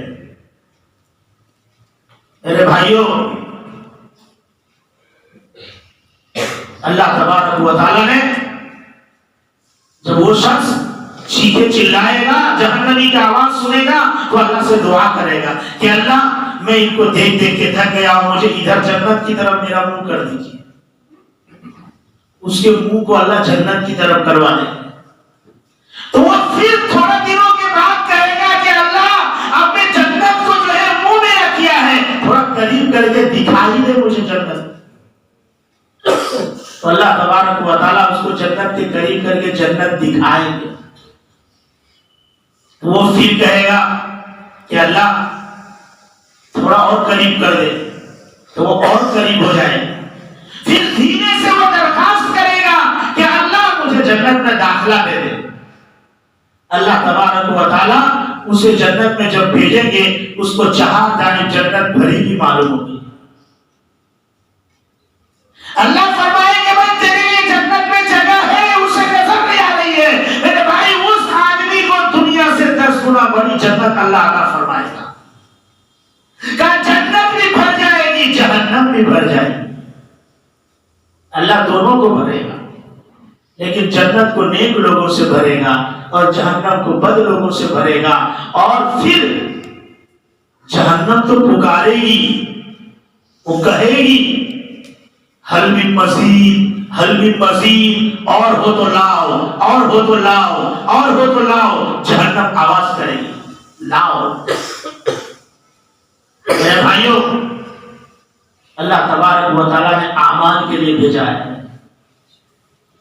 میرے بھائیوں، اللہ تبارک و تعالی نے جب وہ شخص چیخے چلائے گا، جہنمی کا آواز سنے گا تو اللہ سے دعا کرے گا کہ اللہ میں ان کو دیکھ دیکھ کے تھک گیا ہوں، مجھے ادھر جنت کی طرف میرا منہ کر دیجیے۔ اس کے منہ کو اللہ جنت کی طرف کروا دے تو وہ پھر تھوڑے دنوں کے بعد کہے گا کہ اللہ اب میں جنت کو جو ہے منہ میں رکھیا ہے، تھوڑا قریب کر کے دکھائی دے مجھے جنت۔ تو اللہ تبارک و تعالیٰ اس کو جنت کے قریب کر کے جنت دکھائیں گے، تو وہ پھر کہے گا کہ اللہ تھوڑا اور قریب کر دے، تو وہ اور قریب ہو جائے، پھر دھیرے سے وہ درخواست کرے گا کہ اللہ مجھے جنت میں داخلہ دے دے۔ اللہ تبارک و تعالیٰ اسے جنت میں جب بھیجیں گے، اس کو چہار جانب جنت بھری بھی معلوم ہوگی۔ اللہ فرمائے کہ بھائی تیرے لیے جنت میں جگہ ہے، اسے نظر نہیں آ رہی ہے، میرے بھائی اس آدمی کو دنیا سے 10 گنا بڑی جنت اللہ عطا فرمائے گا۔ کہا جنت بھی بھر جائے گی، جہنم بھی بھر جائے گی، اللہ دونوں کو بھرے گا، لیکن جنت کو نیک لوگوں سے بھرے گا اور جہنم کو بد لوگوں سے بھرے گا۔ اور پھر جہنم تو پکارے گی، وہ کہے گی حل من مزید، حل من مزید، اور ہو تو لاؤ، اور ہو تو لاؤ، اور ہو تو لاؤ۔ جہنم آواز کرے گی لاؤ۔ میرے بھائیوں، اللہ تبارک و تعالیٰ نے اعمال کے لیے بھیجا ہے،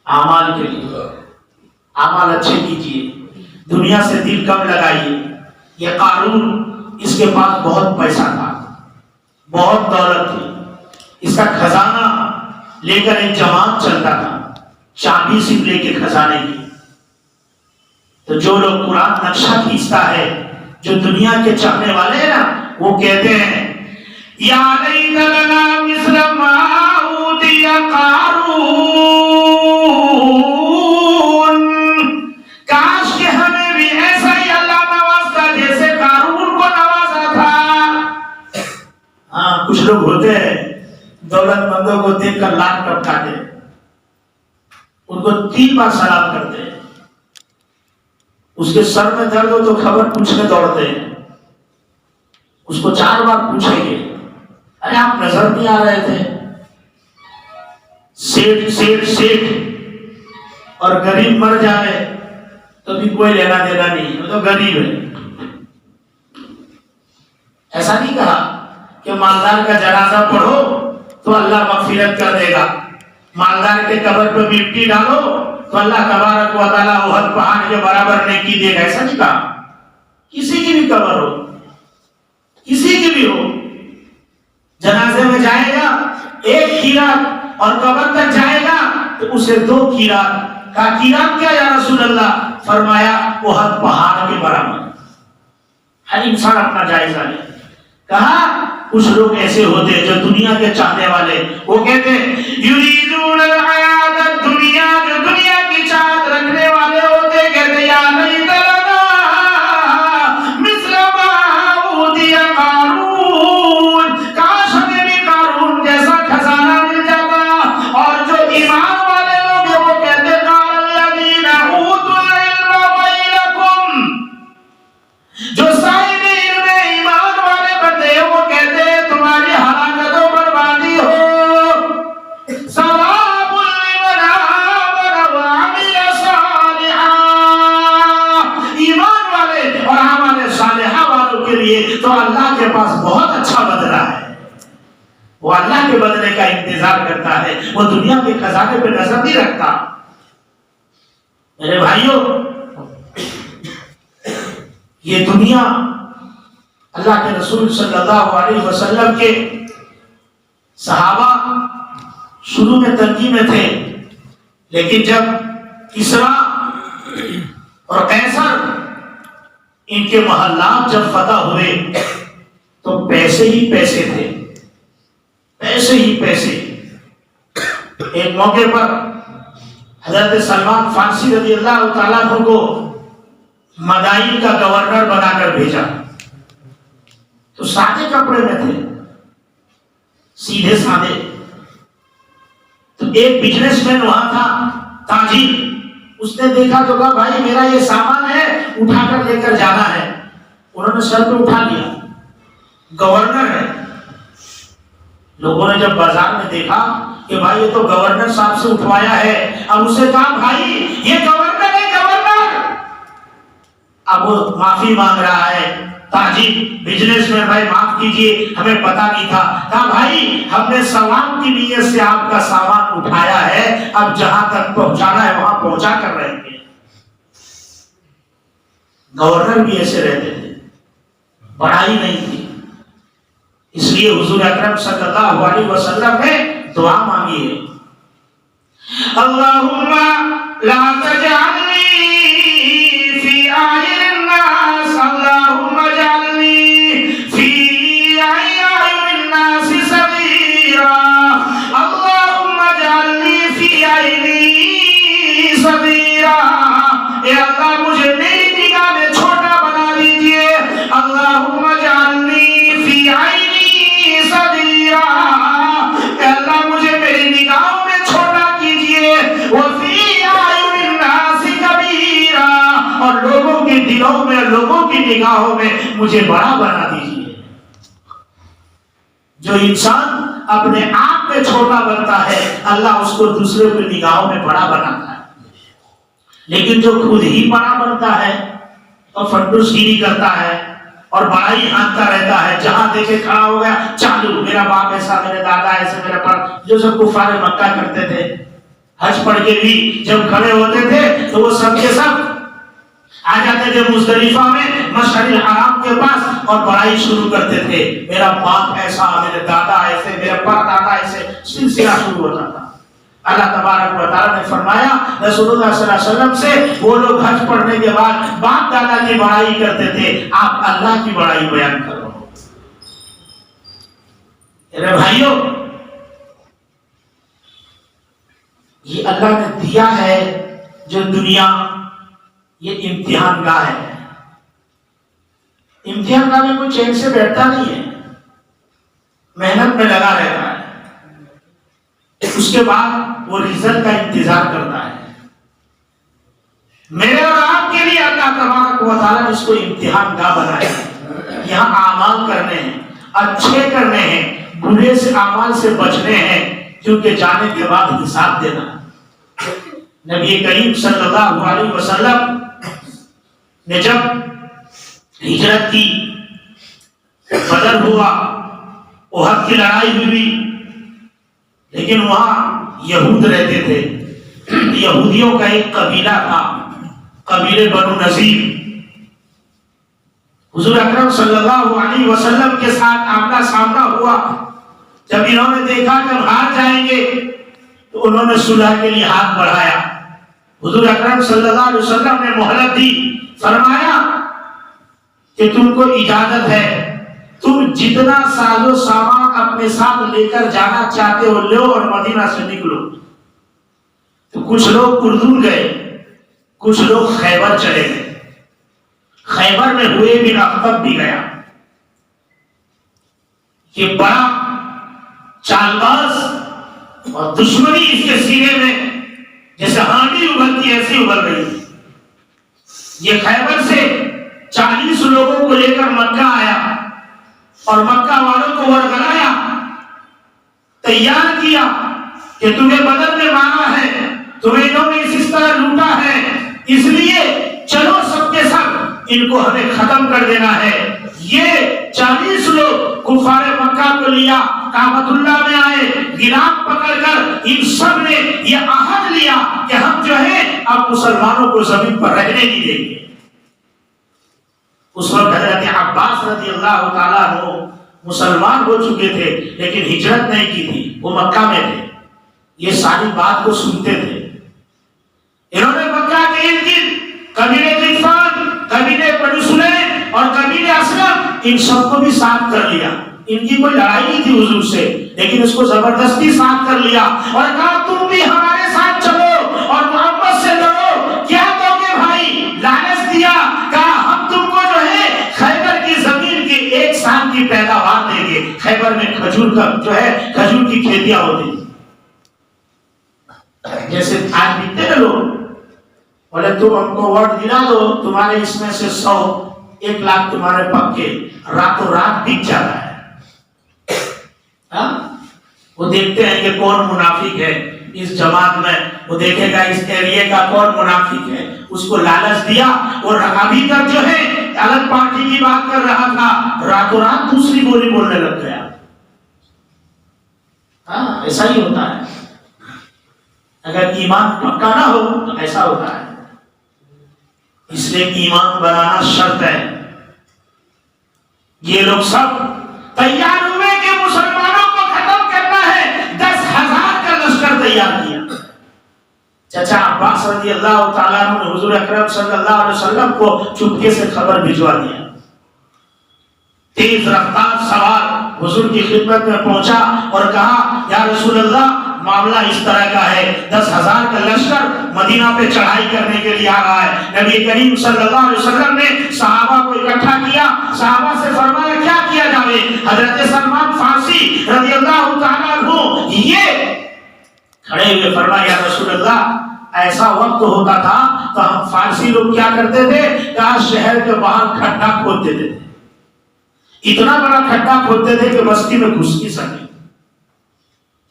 اعمال کے لیے، اعمال اچھے کیجیے، دنیا سے دل کم لگائیے۔ یہ قارون، اس کے پاس بہت پیسہ تھا، بہت دولت تھی، اس کا خزانہ لے کر ایک جماعت چلتا تھا، چابی صرف لے کے خزانے کی. تو جو لوگ قرآن نقشہ کھینچتا ہے، جو دنیا کے چاہنے والے ہیں نا، وہ کہتے ہیں یا لیت لنا مثل ما اوتی قارون، کاش کہ ہمیں بھی ایسا ہی اللہ نوازتا جیسے قارون کو نوازا تھا. ہاں، کچھ لوگ ہوتے ہیں دولت مندوں کو دیکھ کر لاکھ ٹپکاتے ہیں، ان کو 3 بار سلام کرتے ہیں، اس کے سر میں درد ہو تو خبر پوچھنے دوڑتے ہیں، اس کو 4 بار پوچھیں گے ارے آپ نظر نہیں آ رہے تھے. سیٹ سیٹ سیٹ، اور غریب مر جائے تو بھی کوئی لینا دینا نہیں، وہ تو غریب ہے. ایسا نہیں کہا کہ مالدار کا جنازہ پڑھو تو اللہ مغفرت کر دے گا، مالدار کے قبر پہ مٹی ڈالو تو اللہ تبارک و تعالیٰ احد پہاڑ کے برابر نیکی دے گا. ایسا نہیں کہا. کسی کی بھی قبر ہو، کسی کی بھی ہو، جنازے میں جائے گا 1 قیرات اور قبر تک جائے گا تو اسے 2 قیرات. کہا قیرات کیا یا رسول اللہ؟ فرمایا احد پہاڑ کے برابر. ہر انسان اپنا جائزہ لے. کہا کچھ لوگ ایسے ہوتے ہیں جو دنیا کے چاہنے والے، وہ کہتے ہیں یریدون الحیات الدنیا، جو دنیا کی چاہت رکھنے والے ہوتے، کہتے یا لیت لنا مثل ما اوتی قارون، کاش ہمیں بھی قارون جیسا خزانہ مل جاتا. اور جو ایمان والے لوگ ہیں وہ کہتے قال الذین اوتوا العلم ویلکم، جو صاحب علم ایمان والے بندے ہیں وہ کہتے ہیں تمہاری ہلاکت و بربادی ہو. ثواب لمن آمن وعمل صالحا، ایمان والے اور عمل صالحہ والوں کے لیے تو اللہ کے پاس بہت اچھا بدلہ ہے. وہ اللہ کے بدلے کا انتظار کرتا ہے، وہ دنیا کے خزانے پہ نظر نہیں رکھتا. میرے بھائیوں، یہ دنیا اللہ کے رسول صلی اللہ علیہ وسلم کے صحابہ شروع میں تنگی میں تھے، لیکن جب کسرا اور قیصر ان کے محلات جب فتح ہوئے تو پیسے ہی پیسے تھے، پیسے ہی پیسے. ایک موقع پر حضرت سلمان فارسی رضی اللہ تعالیٰ عنہ کو مدائن کا گورنر بنا کر بھیجا. تو سادے کپڑے میں تھے، سیدھے سادے. تو ایک بزنس مین وہاں تھا، تاجر، اس نے دیکھا تو کہا بھائی میرا یہ سامان ہے، اٹھا کر لے کر جانا ہے. انہوں نے سر پہ اٹھا لیا، گورنر ہے. لوگوں نے جب بازار میں دیکھا کہ بھائی یہ تو گورنر صاحب سے اٹھوایا ہے، اب اسے کہا بھائی یہ گورنر ہے، گورنر. اب وہ معافی مانگ رہا ہے. تاجر بزنس میں بھائی معاف کیجئے ہمیں پتا نہیں تھا. کہا بھائی ہم نے ثواب کی نیت سے آپ کا سامان اٹھایا ہے، اب جہاں تک پہنچانا ہے وہاں پہنچا کر رہیں گے. گورنر بھی ایسے رہتے تھے، بڑائی نہیں تھی. اس لیے حضور اکرم صلی اللہ علیہ وسلم نے دعا مانگی ہے، اللہم لا تجعلنی فی اعین الناس، اللہم اجعلنی فی اعین الناس صغیرا، اللہم اجعلنی فی عینی صغیرا. اے اللہ مجھے میری نگاہ میں چھوٹا بنا دیجئے. اللہم اجعلنی فی عینی صغیرا، اے اللہ مجھے میری نگاہوں میں چھوٹا کیجئے. وفی اعین الناس کبیرا، اور لوگوں کے دلوں میں، لوگوں کی نگاہوں میں مجھے بڑا بنا دیجئے. جو انسان اپنے آپ میں چھوٹا بنتا ہے اللہ اس کو دوسرے کی نگاہوں میں بڑا بناتا ہے. لیکن جو خود ہی بڑا بنتا ہے اور فنڈوس گیری کرتا ہے اور بڑائی ہانکتا رہتا ہے، جہاں دیکھے کھڑا ہو گیا چالو، میرا باپ ایسا، میرے دادا ایسے، میرا پر، جو سب کفار مکہ کرتے تھے. حج پڑھ کے بھی جب کھڑے ہوتے تھے تو وہ سب کے سب آ جاتے تھے مزدلفہ میں مشعر الحرام کے پاس اور بڑائی شروع کرتے تھے، میرا باپ ایسا، میرے دادا ایسے، میرا پر دادا ایسے، سلسلہ شروع ہوتا تھا. اللہ تبارک و تعالیٰ نے فرمایا رسول اللہ صلی اللہ علیہ وسلم سے وہ لوگ حج پڑھنے کے بعد باپ دادا کی بڑائی کرتے تھے، آپ اللہ کی بڑائی بیان کرو۔ میرے بھائیوں، یہ اللہ نے دیا ہے جو دنیا، یہ امتحان گاہ ہے۔ امتحان گاہ میں کوئی چین سے بیٹھتا نہیں ہے، محنت میں لگا رہتا ہے، اس کے بعد وہ رزلٹ کا انتظار کرتا ہے۔ میرے اور آپ کے لیے اللہ تبارک و تعالیٰ نے اس کو امتحان گاہ بنایا ہے۔ یہاں اعمال کرنے ہیں، اچھے کرنے ہیں، برے سے اعمال سے بچنے ہیں، کیونکہ جانے کے بعد حساب دینا ہے۔ نبی کریم صلی اللہ علیہ وسلم نے جب ہجرت کی، بدر ہوا، احد کی لڑائی ہوئی، لیکن وہاں یہود رہتے تھے۔ یہودیوں کا ایک قبیلہ تھا، قبیلے بنو نذیر۔ حضور اکرم صلی اللہ علیہ وسلم کے ساتھ آمنا سامنا ہوا۔ جب انہوں نے دیکھا کہ ہم ہار جائیں گے تو انہوں نے صلح کے لیے ہاتھ بڑھایا۔ حضور اکرم صلی اللہ علیہ وسلم نے مہلت دی، فرمایا کہ تم کو اجازت ہے، تم جتنا ساز و سامان اپنے ساتھ لے کر جانا چاہتے ہو لو اور مدینہ سے نکلو۔ تو کچھ لوگ اردن گئے، کچھ لوگ خیبر چلے گئے۔ خیبر میں ہوئے بن اخطب بھی گیا۔ یہ بڑا چال باز اور دشمنی اس کے سینے میں جیسے ہانی ابلتی ایسی ابل رہی تھی۔ یہ خیبر سے 40 لوگوں کو لے کر مکہ آیا اور مکہ والوں کو ورگلایا، تیار کیا کہ تمہیں بدر میں مارا ہے، تمہیں انہوں نے اس طرح لوٹا ہے، اس لیے چلو سب کے سب ان کو ہمیں ختم کر دینا ہے۔ یہ 40 لوگ کفار مکہ کو لیا، کعبۃ اللہ میں آئے، گرام پکڑ کر ان سب نے یہ عہد لیا کہ ہم جو ہے اب مسلمانوں کو زمین پر رہنے نہیں دیں گے۔ اس وقت حضرت عباس رضی اللہ تعالیٰ عنہ مسلمان ہو چکے تھے لیکن ہجرت نہیں کی تھی، وہ مکہ میں تھے، یہ ساری بات کو سنتے تھے۔ انہوں نے مکہ کے ارد گرد قبیلے غطفان، قبیلے بنو سلیم اور قبیلے اسلم، ان سب کو بھی ساتھ کر لیا۔ ان کی کوئی لڑائی نہیں تھی حضور سے، لیکن اس کو زبردستی ساتھ کر لیا اور کہا تم بھی ہمارے ساتھ چلو اور محمد سے لڑو۔ کیا دو گے بھائی؟ لالچ دیا، کہا ہم تم کو جو ہے خیبر کی زمین کی 1 سال کی پیداوار دیں گے۔ خیبر میں کھجور کا جو ہے کھجور کی کھیتیاں ہوتی، جیسے آج بکتے نا لوگ، بولے تم ہم کو ورڈ دلا دو، تمہارے اس میں سے 100 1 لاکھ تمہارے پکے، راتوں رات بک جاتا ہے۔ وہ دیکھتے ہیں کہ کون منافق ہے اس جماعت میں، وہ دیکھے گا اس ایریے کا کون منافق ہے، اس کو لالچ دیا اور ابھی تک جو ہے الگ پارٹی کی بات کر رہا تھا، راتوں رات دوسری بولی بولنے لگ گیا۔ ایسا ہی ہوتا ہے، اگر ایمان پکا نہ ہو تو ایسا ہوتا ہے۔ اس لیے ایمان بنانا شرط ہے۔ یہ لوگ سب تیار ہوئے کہ مسلمانوں کو ختم کرنا ہے، 10,000 کا لشکر تیار کیا۔ چچا عباس رضی اللہ تعالیٰ عنہ نے حضور اکرم صلی اللہ علیہ وسلم کو چپکے سے خبر بھجوا دیا۔ تیز رفتار سوار حضور کی خدمت میں پہنچا اور کہا یا رسول اللہ معاملہ اس طرح کا ہے، 10,000 کا لشکر مدینہ پہ چڑھائی کرنے کے لیے آ رہا ہے۔ نبی کریم صلی اللہ علیہ وسلم نے صحابہ کو اکٹھا کیا، صحابہ سے فرمایا کیا کیا جائے؟ حضرت سلمان فارسی رضی اللہ تعالیٰ عنہ یہ کھڑے ہوئے فرمایا یا رسول اللہ ایسا وقت ہوتا تھا تو ہم فارسی لوگ کیا کرتے تھے کہ شہر کے باہر کھڈا کھود دیتے تھے، اتنا بڑا کھڈا کھودتے تھے کہ بستی میں گھس نہیں سکے،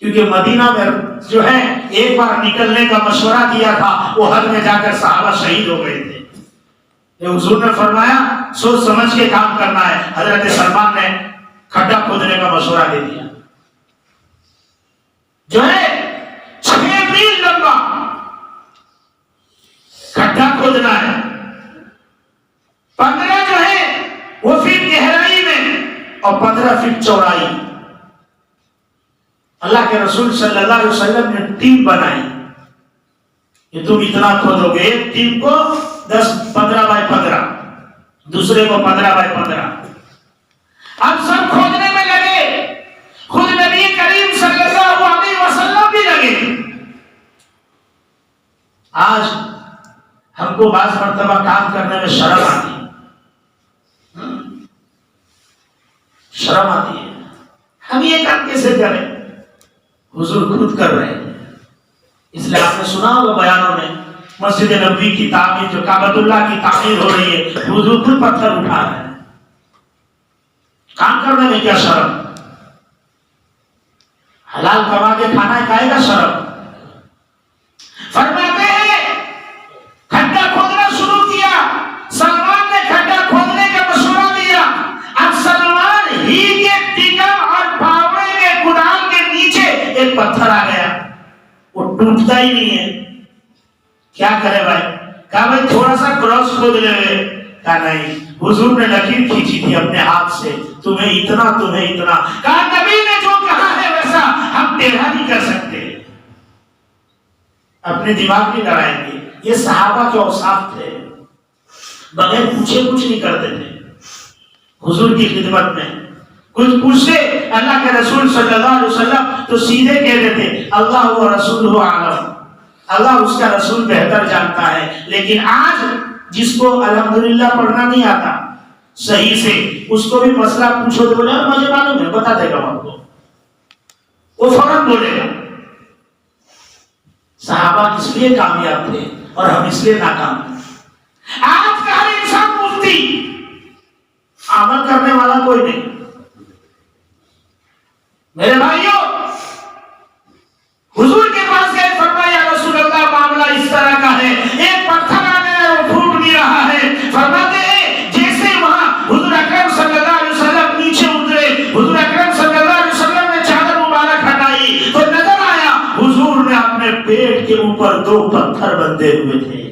کیونکہ مدینہ میں جو ہے ایک بار نکلنے کا مشورہ کیا تھا، وہ حد میں جا کر صحابہ شہید ہو گئے تھے۔ حضور نے فرمایا سوچ سمجھ کے کام کرنا ہے۔ حضرت سلمان نے کھڈا کھودنے کا مشورہ دے دیا، جو ہے 6 میل لمبا کھڈا کھودنا ہے، 15 جو ہے وہ فٹ گہرائی میں اور 15 فٹ چوڑائی۔ اللہ کے رسول صلی اللہ علیہ وسلم نے ٹیم بنائی کہ تم اتنا کھودو گے، ایک ٹیم کو 15x15، دوسرے کو 15x15۔ اب سب کھودنے میں لگے، خود نبی کریم صلی اللہ علیہ وسلم بھی لگے۔ آج ہم کو بعض مرتبہ کام کرنے میں شرم آتی ہے، شرم آتی ہے، ہم یہ کام کیسے کریں؟ حضور خود کر رہے ہیں۔ اس لیے آپ نے سنا ہوگا بیانوں میں، مسجد نبوی کی تعمیر، جو کعبۃ اللہ کی تعمیر ہو رہی ہے، حضور خود پتھر اٹھا رہے ہیں۔ کام کرنے میں کیا شرم؟ حلال کما کے کھانا کھائے گا شرم؟ فرماتے ہیں کھڈا کھودنا شروع کیا، سلمان نے کھڈا کھودنے کا مشورہ دیا۔ اب سلمان ہی کے ٹیکا اور پھاوڑے کے کدال کے نیچے ایک پتھر آ گیا، وہ ٹوٹتا ہی نہیں ہے۔ کیا کرے بھائی؟ کہا بھائی تھوڑا سا کراس کھود لے۔ کہا نہیں، حضور نے لکیر کھینچی تھی اپنے ہاتھ سے، تمہیں اتنا، تمہیں اتنا۔ کہا نبی نے جو کہا ہے ویسا ہم ٹیڑھا نہیں کر سکتے، اپنے دماغ نہیں لڑائیں گے۔ یہ صحابہ کے اوصاف تھے، بغیر پوچھے کچھ نہیں کرتے تھے حضور کی خدمت میں۔ کچھ پوچھتے اللہ کے رسول صلی اللہ علیہ وسلم تو سیدھے کہہ دیتے اللہ و رسولہ اعلم، اللہ اس کا رسول بہتر جانتا ہے۔ لیکن آج جس کو الحمدللہ پڑھنا نہیں آتا صحیح سے، اس کو بھی مسئلہ پوچھو تو بولے مجھے معلوم ہے، بتا دے گا آپ کو، وہ فوراً بولے گا۔ صحابہ کس لیے کامیاب تھے اور ہم اس لیے ناکام ہیں۔ آج کا ہر انسان مفتی، عمل کرنے والا کوئی نہیں۔ میرے بھائیوں، حضور کے پاس گئے، فرمایا یا رسول اللہ معاملہ اس طرح کا ہے، ایک پتھر آنے میں وہ پھوٹ نہیں رہا ہے۔ فرماتے ہیں جیسے وہاں حضور اکرم صلی اللہ علیہ وسلم نیچے اترے، حضور اکرم صلی اللہ علیہ وسلم نے چادر مبارک ہٹائی تو نظر آیا حضور نے اپنے پیٹ کے اوپر 2 پتھر بندھے ہوئے تھے۔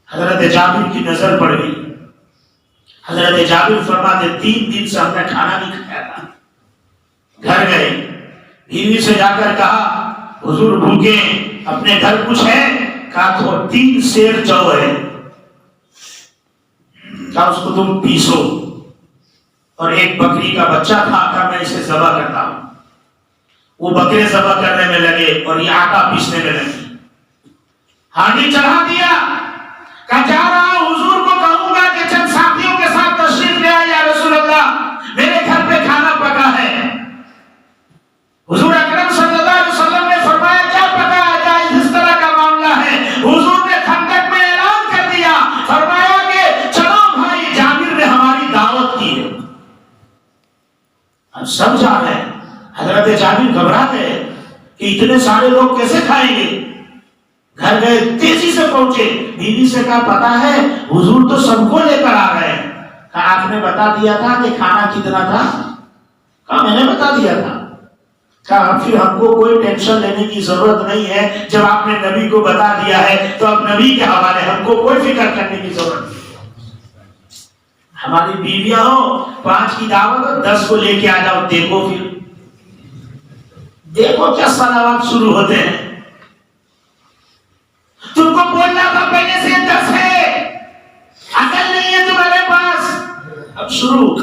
حضرت جابر کی نظر پڑ گئی۔ حضرت جابر فرماتے 3 دن سے ہم نے کھانا نہیں کھایا تھا۔ گھر گئے، بیوی سے جا کر کہا حضور بھوکے، اپنے گھر کچھ ہے؟ کہا تو 3 سیر جو ہے، کہا اس کو تم پیسو، اور ایک بکری کا بچہ تھا، کہا میں اسے ذبح کرتا ہوں۔ وہ بکرے ذبح کرنے میں لگے اور یہ آٹا پیسنے میں لگے۔ ہانڈی چڑھا دیا، کہا جا رہا حضور کو کہوں گا کہ چند ساتھیوں کے ساتھ تشریف لے آئے، یا رسول اللہ میرے گھر پہ کھانا پکا ہے۔ حضور اکرم صلی اللہ علیہ وسلم نے فرمایا کیا پکا ہے؟ اس طرح کا معاملہ ہے۔ حضور نے خندق میں اعلان کر دیا، فرمایا کہ چلو بھائی، جابر نے ہماری دعوت کی ہے۔ اب سب جا رہے ہیں، حضرت جابر گھبرا گئے کہ اتنے سارے لوگ کیسے کھائیں گے۔ گھر گئے، تیزی سے پہنچے، بیوی سے کہا پتا ہے حضور تو سب کو لے کر آ رہے ہیں۔ کہا آپ نے بتا دیا تھا کہ کھانا کتنا تھا؟ کہا میں نے بتا دیا تھا۔ کہا پھر ہم کو کوئی ٹینشن لینے کی ضرورت نہیں ہے، جب آپ نے نبی کو بتا دیا ہے تو اب نبی کے حوالے، ہم کو کوئی فکر کرنے کی ضرورت نہیں۔ ہماری بیویاں ہو، 5 کی دعوت ہو، 10 کو لے کے آ جاؤ، دیکھو پھر دیکھو کیا صلوات شروع ہوتے ہیں۔ تم کو بولنا تھا پہلے سے 10 ہے، عقل نہیں ہے تمہارے پاس، اب شروع